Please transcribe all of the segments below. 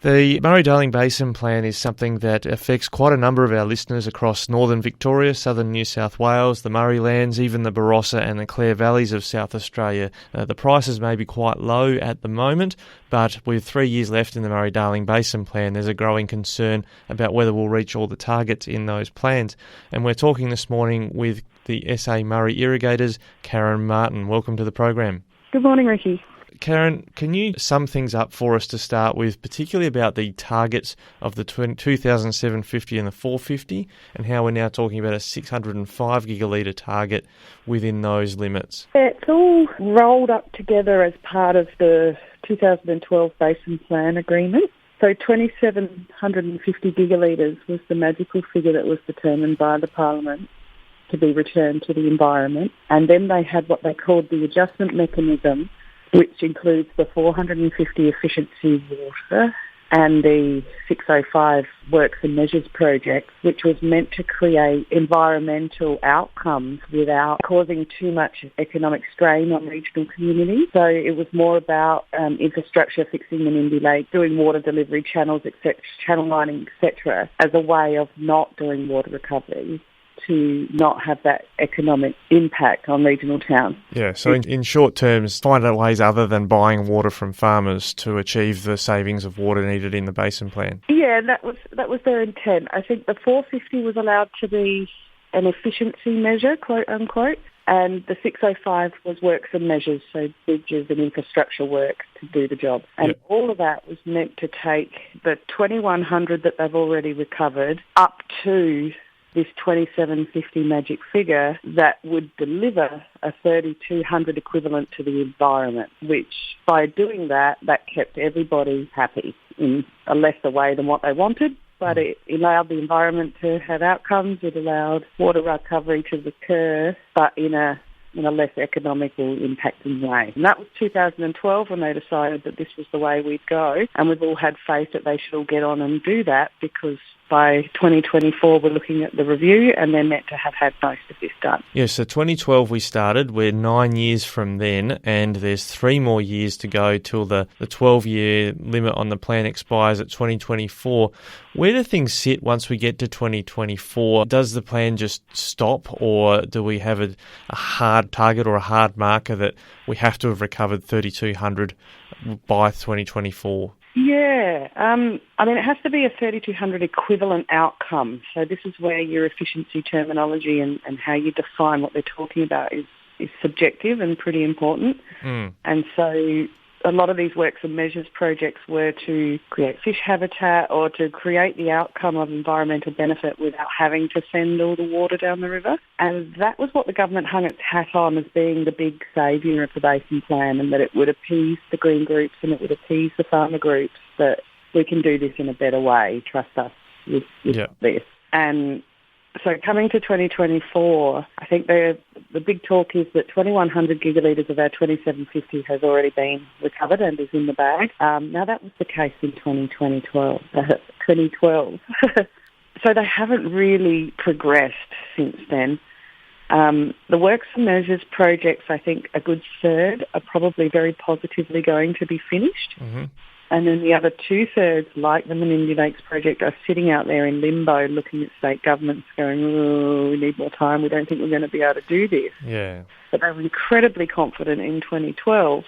The Murray-Darling Basin Plan is something that affects quite a number of our listeners across northern Victoria, southern New South Wales, the Murraylands, even the Barossa and the Clare Valleys of South Australia. The prices may be quite low at the moment, but with 3 years left in the Murray-Darling Basin Plan, there's a growing concern about whether we'll reach all the targets in those plans. And we're talking this morning with the SA Murray Irrigators, Caren Martin. Welcome to the program. Good morning, Ricky. Caren, can you sum things up for us to start with, particularly about the targets of the 2,750 and the 450, and how we're now talking about a 605 gigalitre target within those limits? It's all rolled up together as part of the 2012 Basin Plan Agreement. So 2,750 gigalitres was the magical figure that was determined by the Parliament to be returned to the environment. And then they had what they called the adjustment mechanism, which includes the 450 efficiency water and the 605 works and measures project, which was meant to create environmental outcomes without causing too much economic strain on regional communities. So it was more about infrastructure, fixing the Menindee Lake, doing water delivery channels, etc., channel lining, etc., as a way of not doing water recovery, to not have that economic impact on regional towns. Yeah, so in short terms, find out ways other than buying water from farmers to achieve the savings of water needed in the Basin Plan. Yeah, that was their intent. I think the 450 was allowed to be an efficiency measure, quote unquote, and the 605 was works and measures, so bridges and infrastructure work to do the job. And all of that was meant to take the 2,100 that they've already recovered up to this 2,750 magic figure that would deliver a 3,200 equivalent to the environment, which by doing that kept everybody happy in a lesser way than what they wanted, but it allowed the environment to have outcomes. It allowed water recovery to occur, but in a less economical impacting way. And that was 2012 when they decided that this was the way we'd go, and we've all had faith that they should all get on and do that, because by 2024 we're looking at the review and they're meant to have had most of this done. Yeah, so 2012 we started, we're 9 years from then, and there's 3 more years to go till the 12-year limit on the plan expires at 2024. Where do things sit once we get to 2024? Does the plan just stop, or do we have a hard target or a hard marker that we have to have recovered 3,200 by 2024? Yeah, it has to be a 3,200 equivalent outcome. So this is where your efficiency terminology and how you define what they're talking about is subjective and pretty important. And so a lot of these works and measures projects were to create fish habitat or to create the outcome of environmental benefit without having to send all the water down the river. And that was what the government hung its hat on as being the big saviour of the Basin Plan, and that it would appease the green groups and it would appease the farmer groups that we can do this in a better way, trust us with this. And so coming to 2024, I think the big talk is that 2,100 gigalitres of our 2,750 has already been recovered and is in the bag. Now, that was the case in 2012. So they haven't really progressed since then. The works and measures projects, I think a good third are probably very positively going to be finished. Mm-hmm. And then the other 2/3, like the Menindee Lakes project, are sitting out there in limbo looking at state governments going, oh, we need more time, we don't think we're going to be able to do this. Yeah. But they were incredibly confident in 2012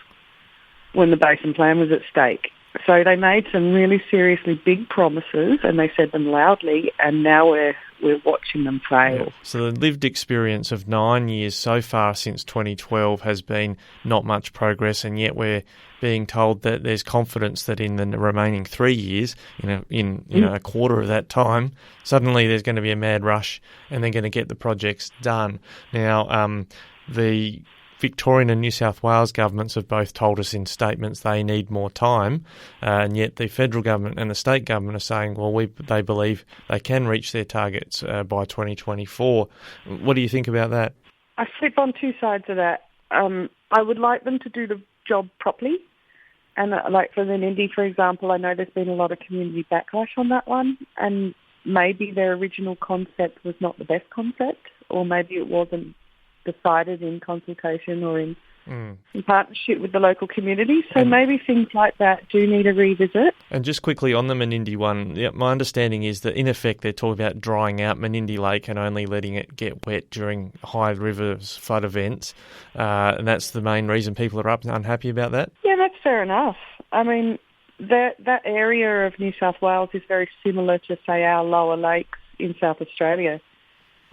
when the Basin Plan was at stake. So they made some really seriously big promises and they said them loudly, and now we're watching them fail. Yeah. So the lived experience of 9 years so far since 2012 has been not much progress, and yet we're being told that there's confidence that in the remaining 3 years, in a quarter of that time, suddenly there's going to be a mad rush and they're going to get the projects done. Now, the Victorian and New South Wales governments have both told us in statements they need more time, and yet the federal government and the state government are saying, they believe they can reach their targets by 2024. What do you think about that? I flip on two sides of that. I would like them to do the job properly. And like for the Menindee, for example, I know there's been a lot of community backlash on that one, and maybe their original concept was not the best concept, or maybe it wasn't decided in consultation or in in partnership with the local community. So maybe things like that do need a revisit. And just quickly on the Menindee one, my understanding is that in effect they're talking about drying out Menindee Lake and only letting it get wet during high rivers flood events. And that's the main reason people are unhappy about that? Yeah, that's fair enough. I mean, that area of New South Wales is very similar to, say, our lower lakes in South Australia.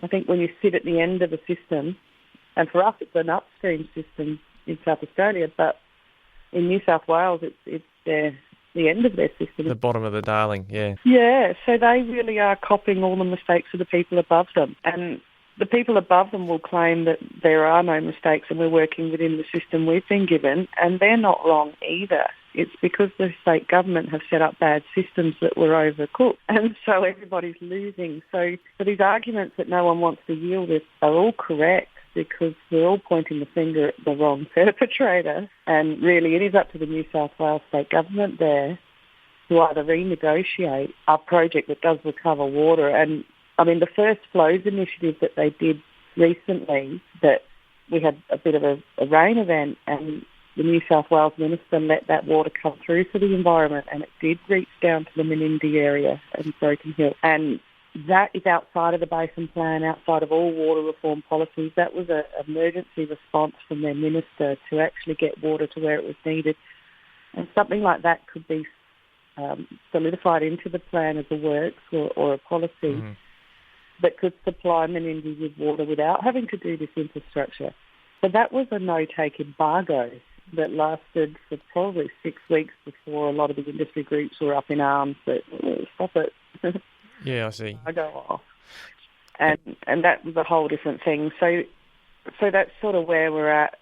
I think when you sit at the end of a system, and for us it's an upstream system in South Australia, but in New South Wales it's the end of their system. The bottom of the Darling, yeah. Yeah, so they really are copying all the mistakes of the people above them. And the people above them will claim that there are no mistakes and we're working within the system we've been given, and they're not wrong either. It's because the state government have set up bad systems that were overcooked, and so everybody's losing. So these arguments that no one wants to yield with are all correct, because we're all pointing the finger at the wrong perpetrator, and really it is up to the New South Wales state government there to either renegotiate a project that does recover water. And I mean, the first flows initiative that they did recently, that we had a bit of a rain event, and the New South Wales minister let that water come through for the environment, and it did reach down to the Menindee area and Broken Hill. And that is outside of the basin plan, outside of all water reform policies. That was an emergency response from their minister to actually get water to where it was needed. And something like that could be solidified into the plan as a works or a policy that could supply Menindee with water without having to do this infrastructure. But that was a no-take embargo that lasted for probably 6 weeks before a lot of the industry groups were up in arms that, stop it. Yeah, I see. I go off. And that was a whole different thing. So that's sort of where we're at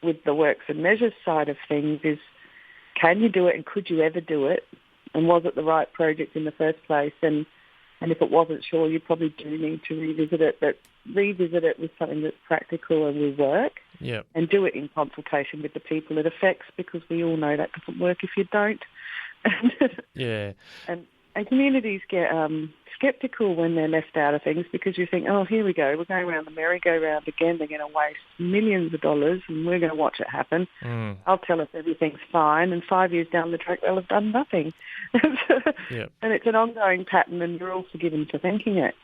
with the works and measures side of things is, can you do it and could you ever do it? And was it the right project in the first place? And if it wasn't, sure, you probably do need to revisit it, but revisit it with something that's practical and will work. Yep. And do it in consultation with the people it affects, because we all know that doesn't work if you don't. Yeah. And communities get sceptical when they're left out of things, because you think, oh, here we go, we're going around the merry-go-round again, they're going to waste millions of dollars and we're going to watch it happen. I'll tell us everything's fine, and 5 years down the track they'll have done nothing. Yep. And it's an ongoing pattern, and you're all forgiven for thinking it.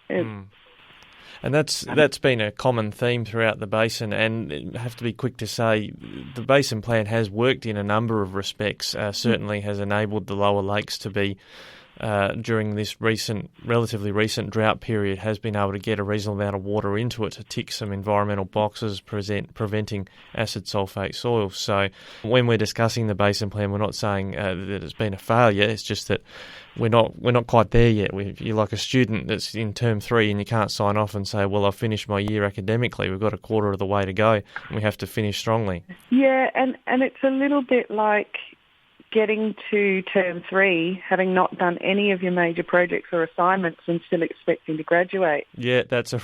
And that's been a common theme throughout the basin, and I have to be quick to say the basin plan has worked in a number of respects, certainly has enabled the lower lakes to be, during this relatively recent drought period, has been able to get a reasonable amount of water into it to tick some environmental boxes, preventing acid sulfate soils. So when we're discussing the basin plan, we're not saying that it's been a failure. It's just that we're not quite there yet. You're like a student that's in term 3 and you can't sign off and say, well, I've finished my year academically. We've got a quarter of the way to go, and we have to finish strongly. Yeah, and it's a little bit like getting to term 3, having not done any of your major projects or assignments and still expecting to graduate. Yeah, the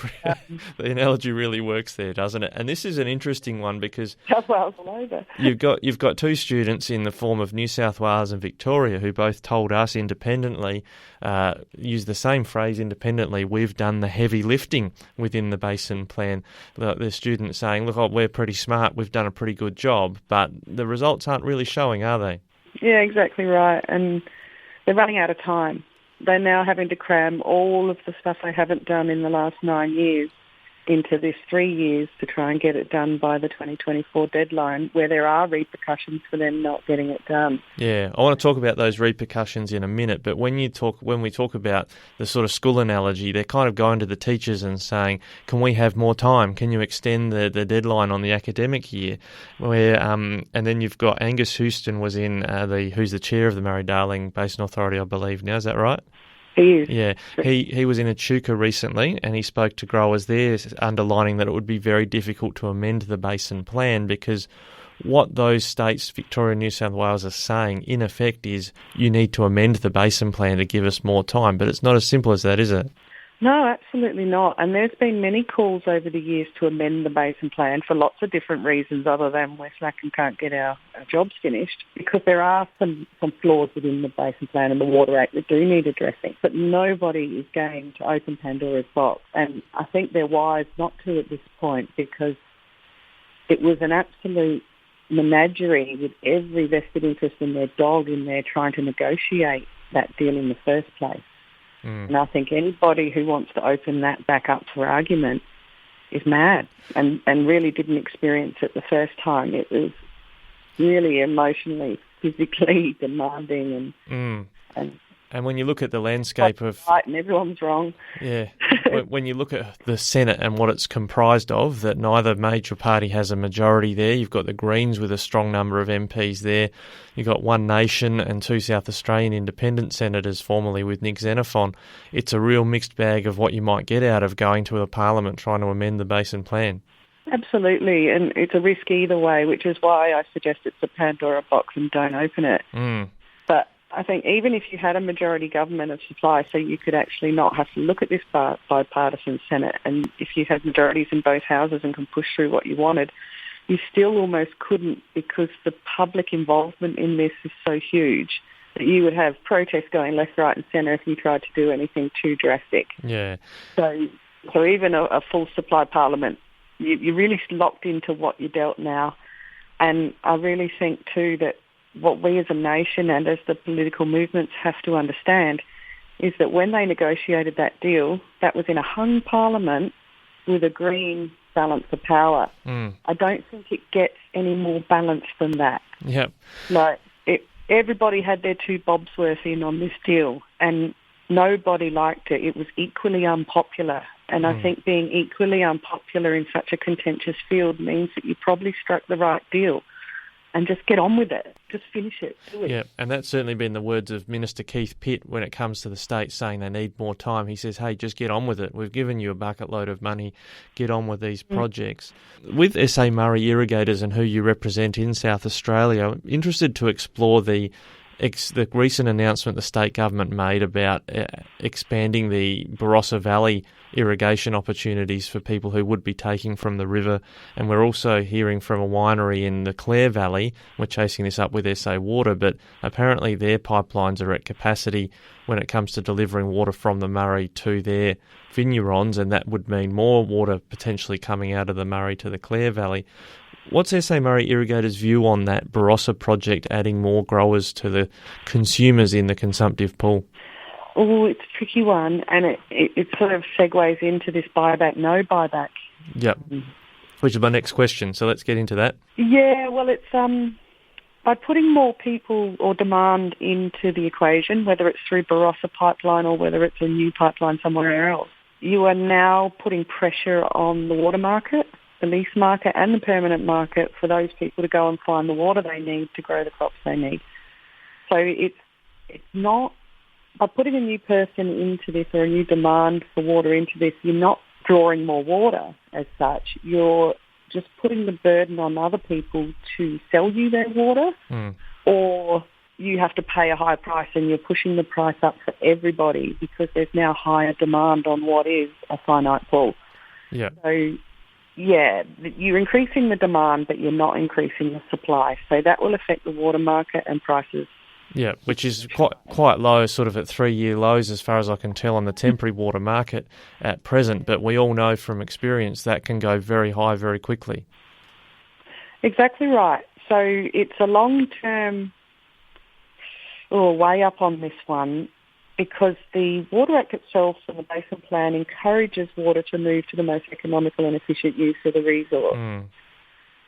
analogy really works there, doesn't it? And this is an interesting one because South Wales all over. you've got two students in the form of New South Wales and Victoria who both told us independently, use the same phrase independently, we've done the heavy lifting within the basin plan. The students saying, look, we're pretty smart, we've done a pretty good job, but the results aren't really showing, are they? Yeah, exactly right. And they're running out of time. They're now having to cram all of the stuff they haven't done in the last 9 years into this 3 years to try and get it done by the 2024 deadline, where there are repercussions for them not getting it done. Yeah, I want to talk about those repercussions in a minute, but when we talk about the sort of school analogy, they're kind of going to the teachers and saying, can we have more time? Can you extend the deadline on the academic year? Where and then you've got Angus Houston who's the chair of the Murray-Darling Basin Authority, I believe now, is that right? He is. Yeah, he was in Echuca recently, and he spoke to growers there, underlining that it would be very difficult to amend the basin plan because what those states, Victoria and New South Wales, are saying, in effect, is you need to amend the basin plan to give us more time. But it's not as simple as that, is it? No, absolutely not. And there's been many calls over the years to amend the basin plan for lots of different reasons other than we're slack and can't get our jobs finished, because there are some flaws within the basin plan and the Water Act that do need addressing. But nobody is game to open Pandora's box. And I think they're wise not to at this point, because it was an absolute menagerie with every vested interest in their dog in there trying to negotiate that deal in the first place. And I think anybody who wants to open that back up for argument is mad and really didn't experience it the first time. It was really emotionally, physically demanding and when you look at the landscape of... Right, and everyone's wrong. Yeah. When you look at the Senate and what it's comprised of, that neither major party has a majority there. You've got the Greens with a strong number of MPs there. You've got One Nation and 2 South Australian independent senators, formerly with Nick Xenophon. It's a real mixed bag of what you might get out of going to a parliament trying to amend the Basin Plan. Absolutely, and it's a risk either way, which is why I suggest it's a Pandora box and don't open it. But I think even if you had a majority government of supply, so you could actually not have to look at this bipartisan Senate, and if you had majorities in both houses and can push through what you wanted, you still almost couldn't, because the public involvement in this is so huge that you would have protests going left, right and centre if you tried to do anything too drastic. Yeah. So even a full supply parliament, you're really locked into what you're dealt now. And I really think too that what we as a nation and as the political movements have to understand is that when they negotiated that deal, that was in a hung parliament with a Green balance of power. I don't think it gets any more balanced than that. Yep. Like, everybody had their 2 bobs worth in on this deal, and nobody liked it. It was equally unpopular. And I think being equally unpopular in such a contentious field means that you probably struck the right deal. And just get on with it. Just finish it. Do it. Yeah, and that's certainly been the words of Minister Keith Pitt when it comes to the states saying they need more time. He says, hey, just get on with it. We've given you a bucket load of money. Get on with these projects. With SAMI Irrigators and who you represent in South Australia, I'm interested to explore the recent announcement the state government made about expanding the Barossa Valley irrigation opportunities for people who would be taking from the river. And we're also hearing from a winery in the Clare Valley. We're chasing this up with SA Water, but apparently their pipelines are at capacity when it comes to delivering water from the Murray to their vignerons, and that would mean more water potentially coming out of the Murray to the Clare Valley. What's SAMI Irrigators' view on that Barossa project adding more growers to the consumers in the consumptive pool? Oh, it's a tricky one, and it sort of segues into this buyback, no buyback. Yep, which is my next question, so let's get into that. Yeah, well, it's by putting more people or demand into the equation, whether it's through Barossa pipeline or whether it's a new pipeline somewhere else, you are now putting pressure on the water market, the lease market and the permanent market for those people to go and find the water they need to grow the crops they need. So it's not, by putting a new person into this or a new demand for water into this, you're not drawing more water as such. You're just putting the burden on other people to sell you their water, or you have to pay a high price and you're pushing the price up for everybody because there's now higher demand on what is a finite pool. Yeah. So, yeah, you're increasing the demand, but you're not increasing the supply. So that will affect the water market and prices. Yeah, which is quite low, sort of at 3-year lows as far as I can tell on the temporary water market at present. But we all know from experience that can go very high very quickly. Exactly right. So it's a long-term way up on this one, because the Water Act itself and the Basin Plan encourages water to move to the most economical and efficient use of the resource.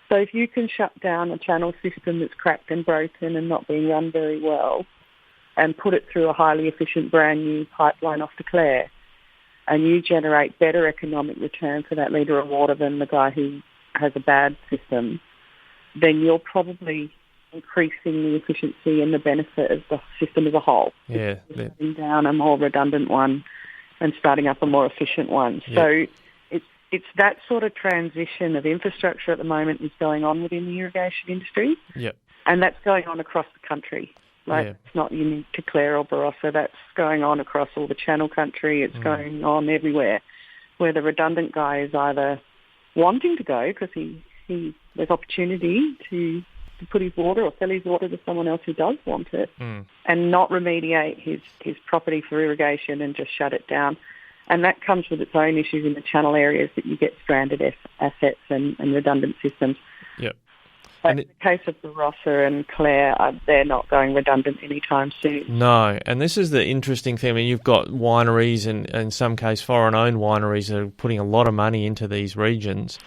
So if you can shut down a channel system that's cracked and broken and not being run very well and put it through a highly efficient brand new pipeline off to Clare, and you generate better economic return for that litre of water than the guy who has a bad system, then you're probably increasing the efficiency and the benefit of the system as a whole. Yeah. Shutting down a more redundant one and starting up a more efficient one. Yeah. So it's that sort of transition of infrastructure at the moment is going on within the irrigation industry. Yep. And that's going on across the country. It's not unique to Clare or Barossa. That's going on across all the Channel country. It's going on everywhere, where the redundant guy is either wanting to go because there's opportunity to put his water or sell his water to someone else who does want it, and not remediate his property for irrigation and just shut it down. And that comes with its own issues in the channel areas, that you get stranded assets and redundant systems. Yep. But in the case of Barossa and Clare, they're not going redundant anytime soon. No, and this is the interesting thing. I mean, you've got wineries and in some case foreign-owned wineries that are putting a lot of money into these regions.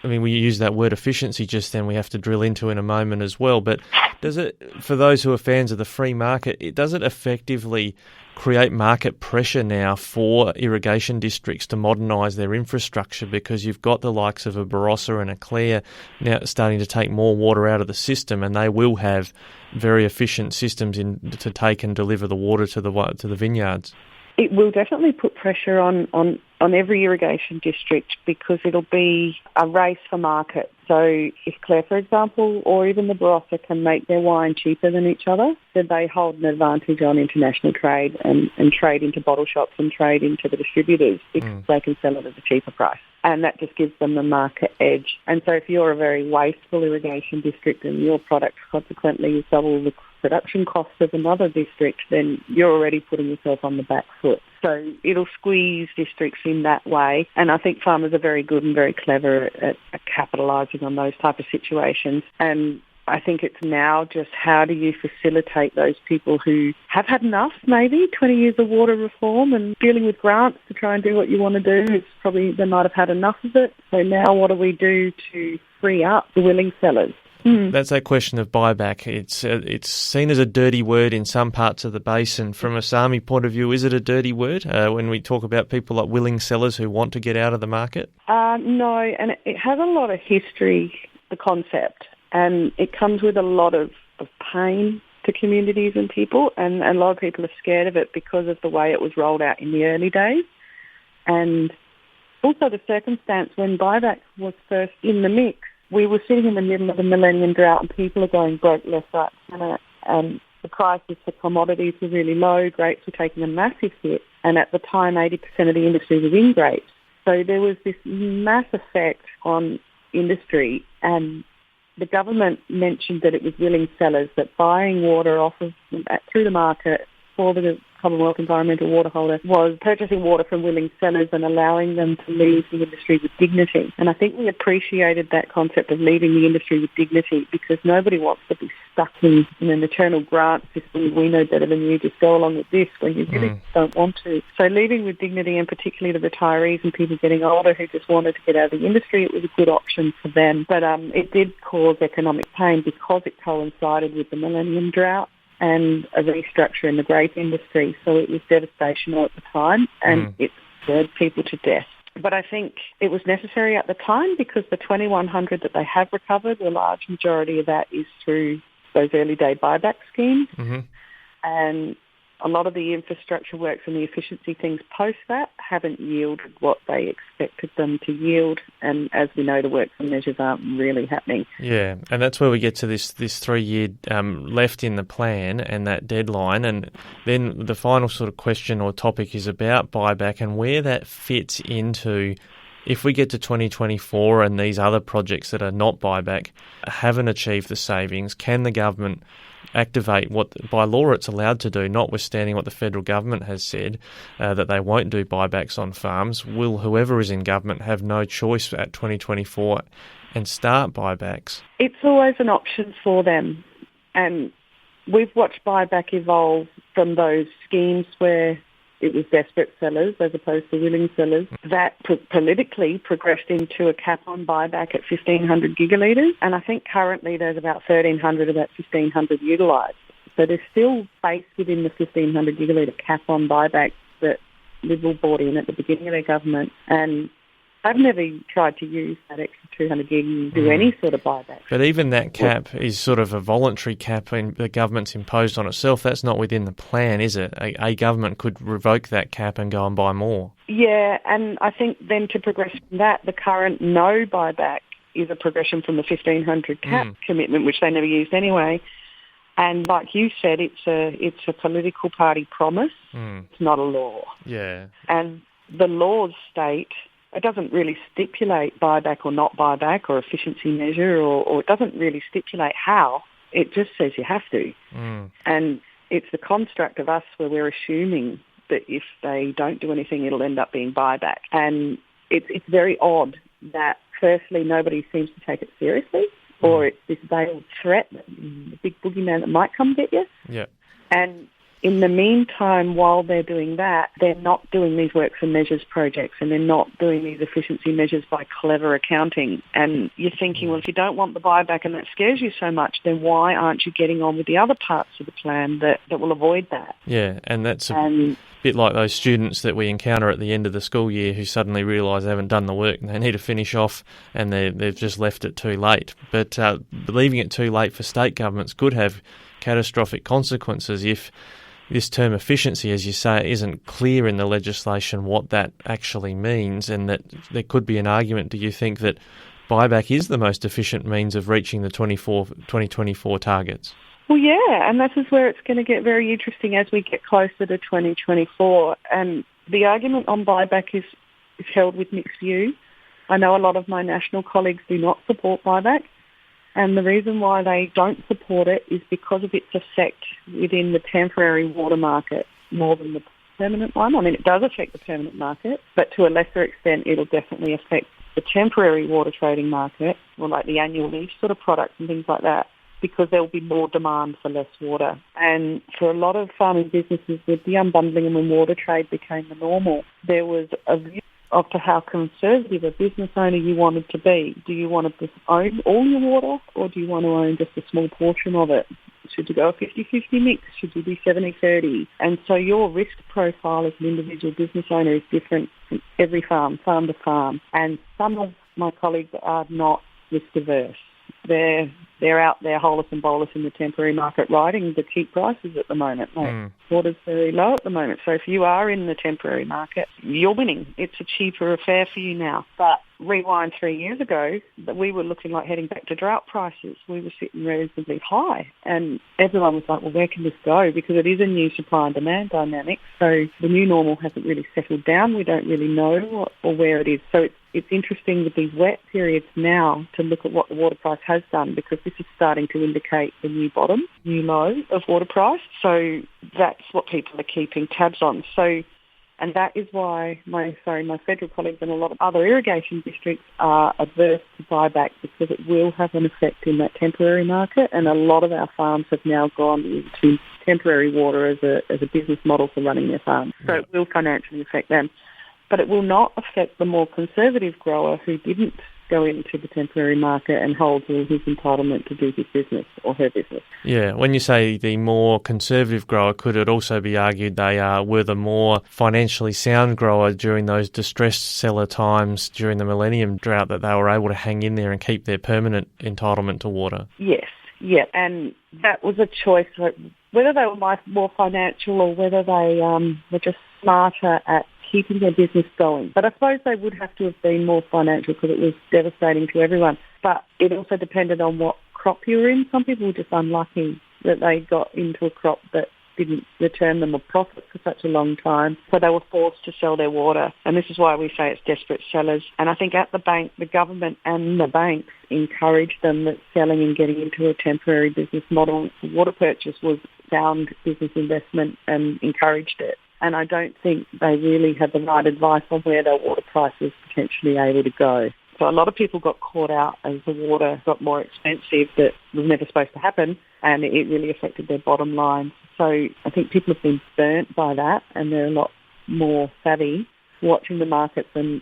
We use that word efficiency just then, we have to drill into in a moment as well, but does it, for those who are fans of the free market, does it effectively create market pressure now for irrigation districts to modernise their infrastructure, because you've got the likes of a Barossa and a Clare now starting to take more water out of the system, and they will have very efficient systems to take and deliver the water to the vineyards? It will definitely put pressure on every irrigation district, because it'll be a race for market. So if Clare, for example, or even the Barossa can make their wine cheaper than each other, then they hold an advantage on international trade and trade into bottle shops and trade into the distributors, because they can sell it at a cheaper price. And that just gives them the market edge. And so if you're a very wasteful irrigation district and your product consequently is double the production costs of another district, then you're already putting yourself on the back foot. So it'll squeeze districts in that way. And I think farmers are very good and very clever at capitalising on those type of situations. And I think it's now just how do you facilitate those people who have had enough, maybe 20 years of water reform and dealing with grants to try and do what you want to do. It's probably they might have had enough of it. So now what do we do to free up the willing sellers? That's that question of buyback. It's seen as a dirty word in some parts of the basin. From a SAMI point of view, is it a dirty word when we talk about people like willing sellers who want to get out of the market? No, and it has a lot of history, the concept, and it comes with a lot of pain to communities and people, and a lot of people are scared of it because of the way it was rolled out in the early days. And also the circumstance when buyback was first in the mix, we were sitting in the middle of a millennium drought and people are going broke left, right, centre, and the prices for commodities were really low. Grapes were taking a massive hit, and at the time 80% of the industry was in grapes. So there was this mass effect on industry, and the government mentioned that it was willing sellers, that buying water off of through the market for the Commonwealth Environmental Water Holder was purchasing water from willing sellers and allowing them to leave the industry with dignity. And I think we appreciated that concept of leaving the industry with dignity, because nobody wants to be stuck in an eternal grant system. We know better than you, just go along with this when you really don't want to. So leaving with dignity, and particularly the retirees and people getting older who just wanted to get out of the industry, it was a good option for them. But it did cause economic pain because it coincided with the millennium drought and a restructure in the grape industry. So it was devastational at the time, and it scared people to death. But I think it was necessary at the time, because the 2,100 that they have recovered, the large majority of that is through those early day buyback schemes. And a lot of the infrastructure works and the efficiency things post that haven't yielded what they expected them to yield. And as we know, the works and measures aren't really happening. Yeah, and that's where we get to this 3-year left in the plan and that deadline. And then the final sort of question or topic is about buyback and where that fits into, if we get to 2024 and these other projects that are not buyback haven't achieved the savings, can the government activate what by law it's allowed to do, notwithstanding what the federal government has said, that they won't do buybacks on farms? Will whoever is in government have no choice at 2024 and start buybacks? It's always an option for them. And we've watched buyback evolve from those schemes where it was desperate sellers as opposed to willing sellers. That politically progressed into a cap on buyback at 1,500 gigalitres, and I think currently there's about 1,300 of that 1,500 utilised. So there's still space within the 1,500 gigalitre cap on buyback that Liberal brought in at the beginning of their government, and I've never tried to use that extra 200 gig and do any sort of buyback. But even that cap is sort of a voluntary cap and the government's imposed on itself. That's not within the plan, is it? A government could revoke that cap and go and buy more. Yeah, and I think then to progress from that, the current no buyback is a progression from the 1,500 cap commitment, which they never used anyway. And like you said, it's a political party promise. It's not a law. Yeah. And the laws state, it doesn't really stipulate buyback or not buyback or efficiency measure, or it doesn't really stipulate how. It just says you have to. And it's the construct of us where we're assuming that if they don't do anything, it'll end up being buyback. And it's very odd that firstly, nobody seems to take it seriously, or it's this veiled threat, the big boogeyman that might come get you. Yeah. And in the meantime, while they're doing that, they're not doing these works and measures projects, and they're not doing these efficiency measures by clever accounting. And you're thinking, well, if you don't want the buyback and that scares you so much, then why aren't you getting on with the other parts of the plan that will avoid that? Yeah, and that's a bit like those students that we encounter at the end of the school year who suddenly realise they haven't done the work and they need to finish off, and they've just left it too late. But leaving it too late for state governments could have catastrophic consequences if this term efficiency, as you say, isn't clear in the legislation what that actually means, and that there could be an argument, do you think, that buyback is the most efficient means of reaching the 2024 targets? Well, yeah, and this is where it's going to get very interesting as we get closer to 2024. And the argument on buyback is held with mixed view. I know a lot of my national colleagues do not support buyback. And the reason why they don't support it is because of its effect within the temporary water market more than the permanent one. I mean, it does affect the permanent market, but to a lesser extent, it'll definitely affect the temporary water trading market, or like the annual lease sort of products and things like that, because there will be more demand for less water. And for a lot of farming businesses, with the unbundling and when water trade became the normal, there was a view of to how conservative a business owner you wanted to be. Do you want to own all your water, or do you want to own just a small portion of it? Should you go a 50-50 mix? Should you be 70-30? And so your risk profile as an individual business owner is different from every farm to farm. And some of my colleagues are not risk averse. They're out there holus and bolus in the temporary market, riding the cheap prices at the moment. Water's very low at the moment. So if you are in the temporary market, you're winning. It's a cheaper affair for you now. But rewind 3 years ago, we were looking like heading back to drought prices. We were sitting relatively high, and everyone was like, well, where can this go? Because it is a new supply and demand dynamic. So the new normal hasn't really settled down. We don't really know or where it is. So it's interesting with these wet periods now to look at what the water price has done, because this is starting to indicate the new bottom, new low of water price. So that's what people are keeping tabs on. So, and that is why my federal colleagues and a lot of other irrigation districts are adverse to buyback, because it will have an effect in that temporary market. And a lot of our farms have now gone into temporary water as a business model for running their farms. So it will financially affect them. But it will not affect the more conservative grower who didn't go into the temporary market and holds all his entitlement to do his business or her business. Yeah, when you say the more conservative grower, could it also be argued they were the more financially sound grower during those distressed seller times during the millennium drought, that they were able to hang in there and keep their permanent entitlement to water? Yes, yeah, and that was a choice. Whether they were more financial or whether they were just smarter at keeping their business going. But I suppose they would have to have been more financial because it was devastating to everyone. But it also depended on what crop you were in. Some people were just unlucky that they got into a crop that didn't return them a profit for such a long time. So they were forced to sell their water. And this is why we say it's desperate sellers. And I think at the bank, the government and the banks encouraged them that selling and getting into a temporary business model, water purchase was sound business investment and encouraged it. And I don't think they really had the right advice on where their water price was potentially able to go. So a lot of people got caught out as the water got more expensive. That was never supposed to happen, and it really affected their bottom line. So I think people have been burnt by that, and they're a lot more savvy watching the markets and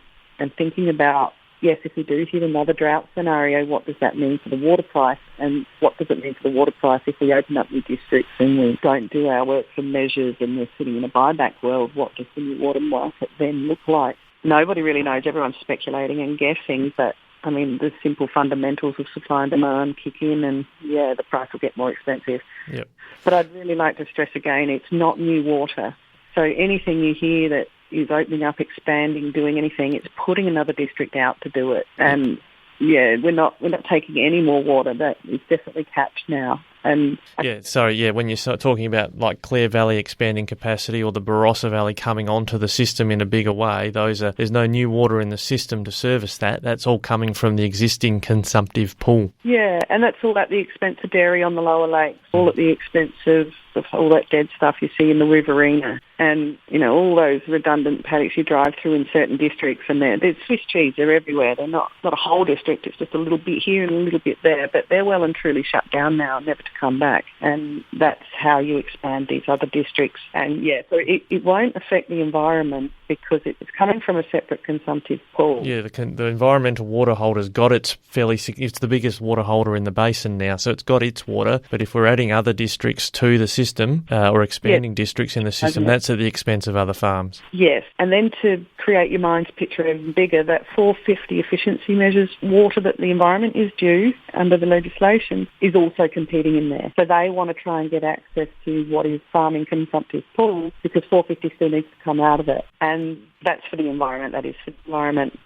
thinking about, yes, if we do hit another drought scenario, what does that mean for the water price? And what does it mean for the water price if we open up new districts and we don't do our work for measures and we're sitting in a buyback world? What does the new water market then look like? Nobody really knows. Everyone's speculating and guessing, but I mean, the simple fundamentals of supply and demand kick in and, yeah, the price will get more expensive. Yep. But I'd really like to stress again, it's not new water. So anything you hear that is opening up, expanding, doing anything, it's putting another district out to do it. And yeah, we're not taking any more water. That is definitely capped now. And when you start talking about like Clare Valley expanding capacity or the Barossa Valley coming onto the system in a bigger way, there's no new water in the system to service that. That's all coming from the existing consumptive pool. Yeah, and that's all at the expense of dairy on the lower lakes, all at the expense of of all that dead stuff you see in the riverina and, all those redundant paddocks you drive through in certain districts, and there's Swiss cheese, they're everywhere. They're not a whole district, it's just a little bit here and a little bit there, but they're well and truly shut down now, never to come back. And that's how you expand these other districts. And so it won't affect the environment because it's coming from a separate consumptive pool. Yeah, the environmental water holder's got it's the biggest water holder in the basin now, so it's got its water. But if we're adding other districts to the system or expanding districts in the system, that's at the expense of other farms. Yes, and then to create your mind's picture even bigger, that 450 efficiency measures water that the environment is due under the legislation is also competing in there. So they want to try and get access to what is farming consumptive pools because 450 still needs to come out of it. And that's for the environment, that is for the environment.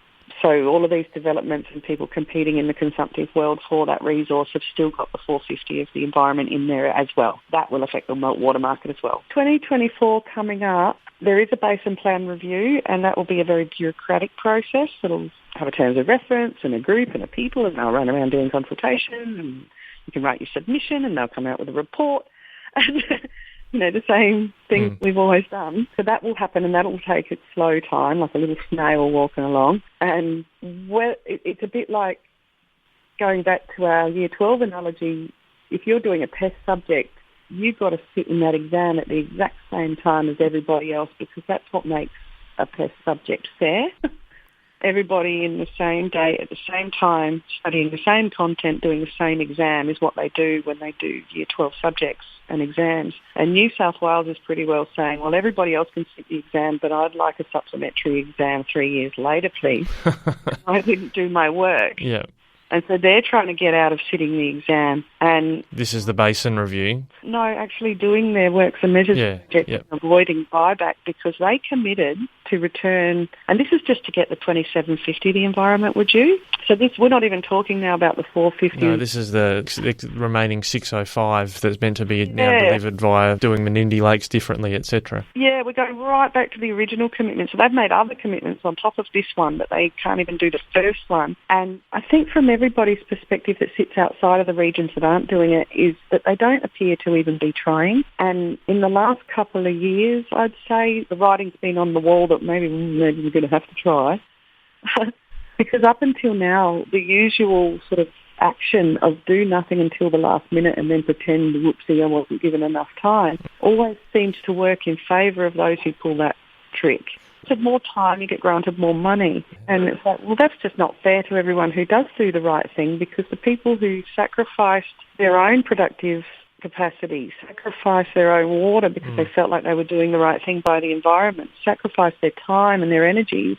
So all of these developments and people competing in the consumptive world for that resource have still got the 450 of the environment in there as well. That will affect the water market as well. 2024 coming up, there is a basin plan review, and that will be a very bureaucratic process. It'll have a terms of reference and a group and a people, and they'll run around doing consultation, and you can write your submission, and they'll come out with a report. And the same thing we've always done. So that will happen, and that will take its slow time, like a little snail walking along. And it's a bit like going back to our Year 12 analogy. If you're doing a test subject, you've got to sit in that exam at the exact same time as everybody else because that's what makes a test subject fair. Everybody in the same day at the same time studying the same content, doing the same exam is what they do when they do Year 12 subjects and exams. And New South Wales is pretty well saying, well, everybody else can sit the exam, but I'd like a supplementary exam 3 years later, please. I didn't do my work. Yeah. And so they're trying to get out of sitting the exam. And this is the basin review? No, actually doing their works and measures project and avoiding buyback because they committed to return, and this is just to get the 2750 the environment were due. So we're not even talking now about the 450. No, this is the remaining 605 that's meant to be now delivered via doing Menindee Lakes differently, etc. Yeah, we're going right back to the original commitment. So they've made other commitments on top of this one, but they can't even do the first one. And I think from everybody's perspective that sits outside of the regions that aren't doing it is that they don't appear to even be trying. And in the last couple of years, I'd say the writing's been on the wall that maybe we're going to have to try. Because up until now, the usual sort of action of do nothing until the last minute and then pretend, whoopsie, I wasn't given enough time, always seems to work in favour of those who pull that trick. So more time, you get granted more money. And it's like, well, that's just not fair to everyone who does do the right thing because the people who sacrificed their own productive capacity, sacrificed their own water because they felt like they were doing the right thing by the environment, sacrificed their time and their energies,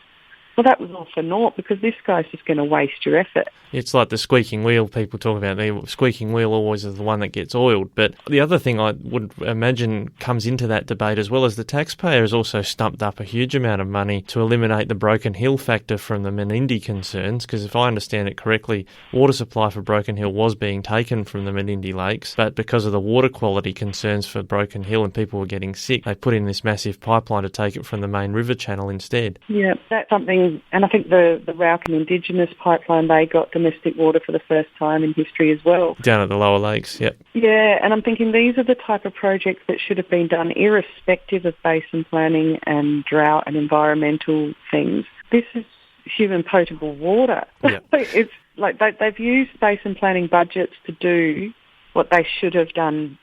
well, that was all for naught because this guy's just going to waste your effort. It's like the squeaking wheel people talk about. The squeaking wheel always is the one that gets oiled. But the other thing I would imagine comes into that debate as well as the taxpayer has also stumped up a huge amount of money to eliminate the Broken Hill factor from the Menindee concerns because if I understand it correctly, water supply for Broken Hill was being taken from the Menindee Lakes, but because of the water quality concerns for Broken Hill and people were getting sick, they put in this massive pipeline to take it from the main river channel instead. Yeah, that's something. And I think the Raucan Indigenous pipeline, they got domestic water for the first time in history as well. Down at the lower lakes, yep. Yeah, and I'm thinking these are the type of projects that should have been done irrespective of basin planning and drought and environmental things. This is human potable water. Yep. It's like they've used basin planning budgets to do what they should have done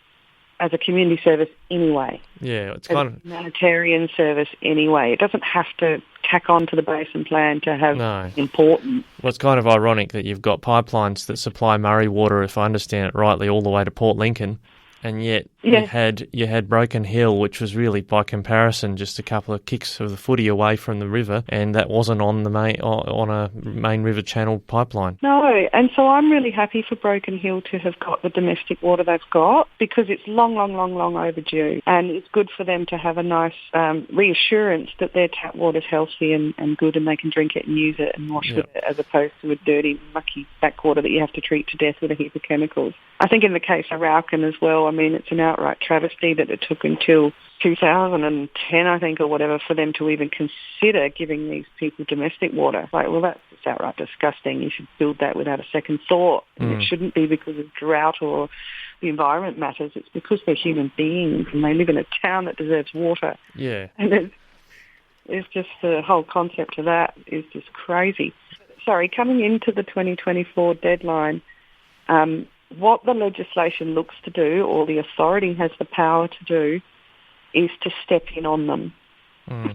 as a community service anyway. Yeah, it's kind of humanitarian service anyway. It doesn't have to tack on to the basin plan to have important. Well, it's kind of ironic that you've got pipelines that supply Murray water, if I understand it rightly, all the way to Port Lincoln, and yet you had Broken Hill, which was really, by comparison, just a couple of kicks of the footy away from the river, and that wasn't on a main river channel pipeline. No, and so I'm really happy for Broken Hill to have got the domestic water they've got because it's long overdue, and it's good for them to have a nice reassurance that their tap water's healthy and good, and they can drink it and use it and wash with it, as opposed to a dirty, mucky backwater that you have to treat to death with a heap of chemicals. I think in the case of Raucan as well, I mean, it's an outright travesty that it took until 2010, I think, or whatever, for them to even consider giving these people domestic water. Like, well, that's just outright disgusting. You should build that without a second thought. And it shouldn't be because of drought or the environment matters. It's because they're human beings and they live in a town that deserves water. Yeah. And it's just the whole concept of that is just crazy. Sorry, coming into the 2024 deadline, what the legislation looks to do, or the authority has the power to do, is to step in on them.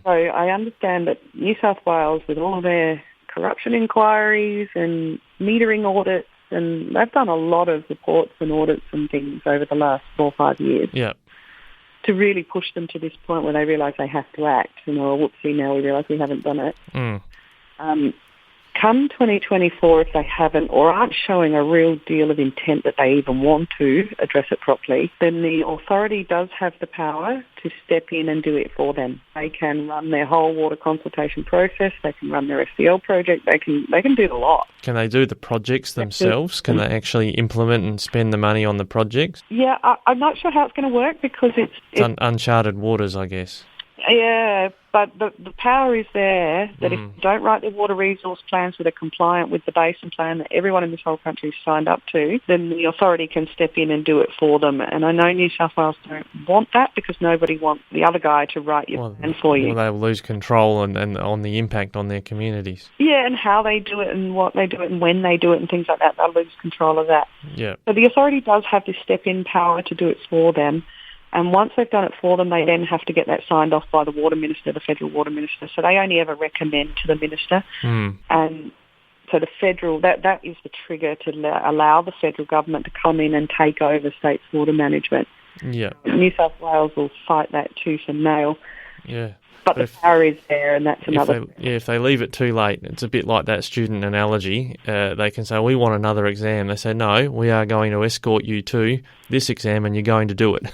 So I understand that New South Wales, with all of their corruption inquiries and metering audits, and they've done a lot of reports and audits and things over the last 4 or 5 years to really push them to this point where they realise they have to act. Whoopsie, now we realise we haven't done it. Come 2024, if they haven't or aren't showing a real deal of intent that they even want to address it properly, then the authority does have the power to step in and do it for them. They can run their whole water consultation process. They can run their SCL project. They can do a lot. Can they do the projects themselves? Can they actually implement and spend the money on the projects? Yeah, I'm not sure how it's going to work because it's uncharted waters, I guess. Yeah, but the power is there that if you don't write their water resource plans that are compliant with the basin plan that everyone in this whole country has signed up to, then the authority can step in and do it for them. And I know New South Wales don't want that because nobody wants the other guy to write your plan for you. Well, they'll lose control and on the impact on their communities. Yeah, and how they do it and what they do it and when they do it and things like that, they'll lose control of that. Yeah. So the authority does have this step-in power to do it for them. And once they've done it for them, they then have to get that signed off by the water minister, the federal water minister. So they only ever recommend to the minister. And so the federal, that is the trigger to allow the federal government to come in and take over states' water management. Yeah. New South Wales will fight that tooth and nail. Yeah. But the power is there, and that's another thing. If they leave it too late, it's a bit like that student analogy. They can say, we want another exam. They say, no, we are going to escort you to this exam and you're going to do it.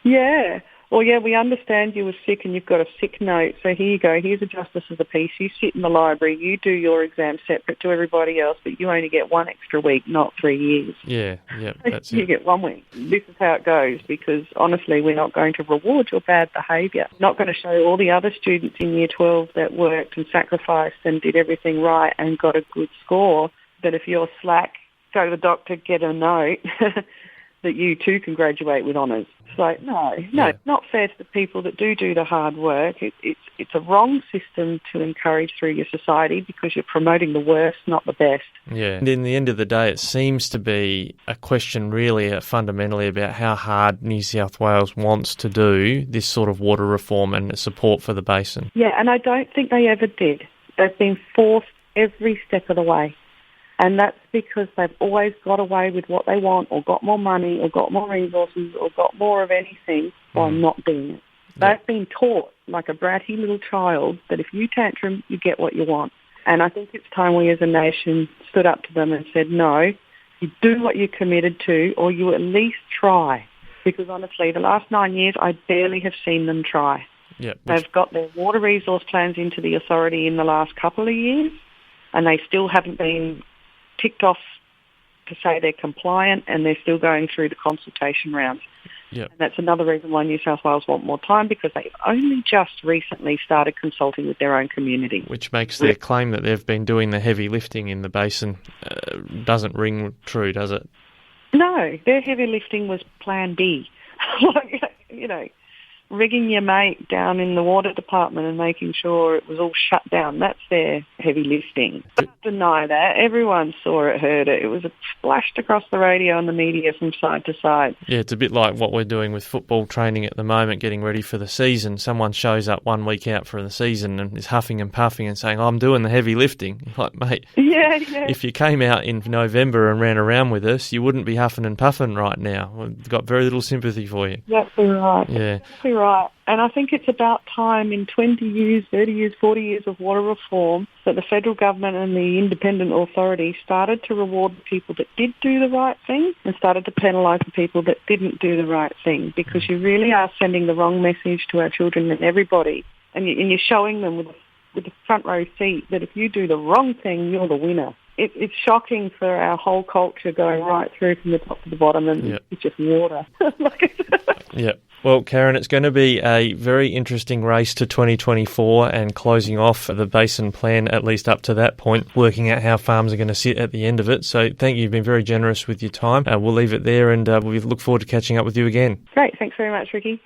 Yeah. Well, yeah, we understand you were sick and you've got a sick note. So here you go. Here's a justice of the peace. You sit in the library. You do your exam separate to everybody else, but you only get 1 extra week, not 3 years. Yeah, that's it. You get 1 week. This is how it goes because, honestly, we're not going to reward your bad behaviour. Not going to show all the other students in Year 12 that worked and sacrificed and did everything right and got a good score, that if you're slack, go to the doctor, get a note, that you too can graduate with honours. It's like, no, it's not fair to the people that do the hard work. It's a wrong system to encourage through your society because you're promoting the worst, not the best. Yeah. And in the end of the day, it seems to be a question really fundamentally about how hard New South Wales wants to do this sort of water reform and support for the basin. Yeah, and I don't think they ever did. They've been forced every step of the way. And that's because they've always got away with what they want or got more money or got more resources or got more of anything by not doing it. They've been taught, like a bratty little child, that if you tantrum, you get what you want. And I think it's time we as a nation stood up to them and said, no, you do what you're committed to or you at least try. Because honestly, the last 9 years, I barely have seen them try. Yep. They've got their water resource plans into the authority in the last couple of years and they still haven't been ticked off to say they're compliant and they're still going through the consultation rounds. Yep. And that's another reason why New South Wales want more time because they've only just recently started consulting with their own community. Which makes their claim that they've been doing the heavy lifting in the basin doesn't ring true, does it? No, their heavy lifting was Plan B. Rigging your mate down in the water department and making sure it was all shut down. That's their heavy lifting. Don't deny that. Everyone saw it, heard it. It was splashed across the radio and the media from side to side. Yeah, it's a bit like what we're doing with football training at the moment, getting ready for the season. Someone shows up 1 week out for the season and is huffing and puffing and saying, I'm doing the heavy lifting. You're like, mate, if you came out in November and ran around with us, you wouldn't be huffing and puffing right now. We've got very little sympathy for you. Exactly right. Yeah. Exactly right. And I think it's about time in 20 years, 30 years, 40 years of water reform that the federal government and the independent authority started to reward the people that did do the right thing and started to penalise the people that didn't do the right thing because you really are sending the wrong message to our children and everybody. And you're showing them with a front row seat that if you do the wrong thing, you're the winner. it's shocking for our whole culture going right through from the top to the bottom, and it's just water. Yeah. Well, Caren, it's going to be a very interesting race to 2024 and closing off the basin plan, at least up to that point, working out how farms are going to sit at the end of it. So thank you. You've been very generous with your time. We'll leave it there, and we look forward to catching up with you again. Great. Thanks very much, Ricky.